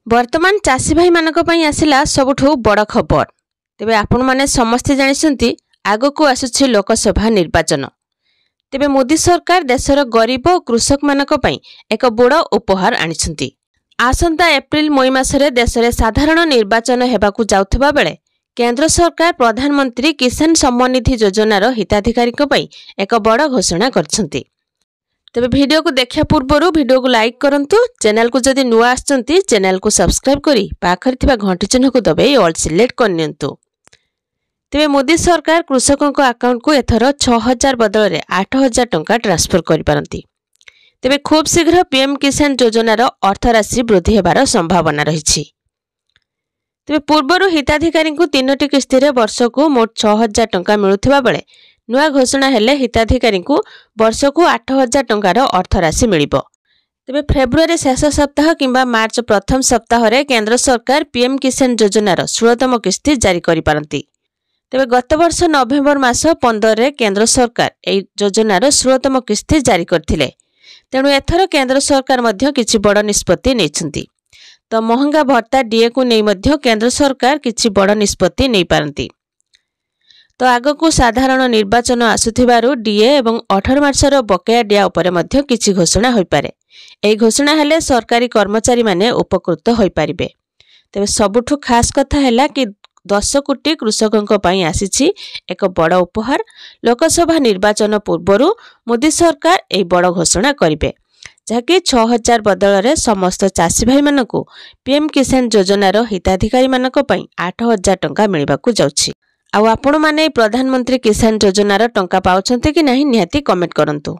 वर्तमान चाषी भाई मानक पई आसिला सबुठु बड़ खबर। तेबे आपण माने समस्ते जानिसंती आगो को आसुछि लोकसभा निर्वाचन। तेबे मोदी सरकार देशर गरीब और कृषक मानक पई एक बड़ उपहार आनिछंती। आसंता एप्रिल मई मासरे देशरे साधारण निर्वाचन हेबाकु जाउथबा बेले केंद्र सरकार प्रधानमंत्री किसान सम्मान निधि योजनार हिताधिकारी पई एक बड़ घोषणा करछंती। तेबे वीडियो को देखा पूर्व वीडियो को लाइक करंतु। चैनल को जदि नुआ आछंती चैनल को सब्सक्राइब करी पाखर थिबा घंटी चिन्ह को दबाई ऑल सिलेक्ट करनियंतु। तेबे मोदी सरकार कृषकों अकाउंट को एथर 6000 बदल में 8000 टंका ट्रांसफर करि पारंती। तेबे खूब शीघ्र पीएम किसान योजनार अर्थराशि वृद्धि हेबार संभावना रही। तेबे पूर्वर हिताधिकारी को 3टी किस्ती रे वर्ष को मोट 6000 टंका मिलुथिबा बेले नुआ घोषणा हेले हिताधिकारी को वर्ष को 8000 टंकार अर्थराशि मिलिबो। तेबे फेब्रुआरी शेष सप्ताह किंबा मार्च प्रथम सप्ताह रे केंद्र सरकार पीएम किसान योजनार 16तम किस्ती जारी करि पारंती। तेबे गत वर्ष नवेम्बर मास 15 रे केंद्र सरकार एई योजनार 16तम किस्ती जारी करथिले। तेणु एथर केंद्र सरकार मध्य किछि बड़ निष्पत्ति नेछंती। तो महंगा भत्ता डीए को नै मध्य केंद्र सरकार किछि बड़ निष्पत्ति नै पारंती। तो आगकू साधारण निर्वाचन आसुथिबारु डीए एवं 18 मासर बकेया डिया उपरे मध्य किछि घोषणा होई पारे। एई घोषणा हेले सरकारी कर्मचारी माने उपकृत होई पारिबे। तेबे सबुठु खास कथा हैला कि 10 कोटी कृषकों पई आसीछि एक बड़ उपहार। लोकसभा निर्वाचन पूर्वरु मोदी सरकार एई बड़ घोषणा करिवे, जहाँकि 6000 बदल में समस्त चाषी भाई मानकु पीएम किसान योजनार हिताधिकारी मानक पई 8000 टंका मिलबाकू जाउछि। आउ आपण माने प्रधानमंत्री किसान योजनार टंका पाउछन्ते कि नाही निहाती कमेंट करंतु।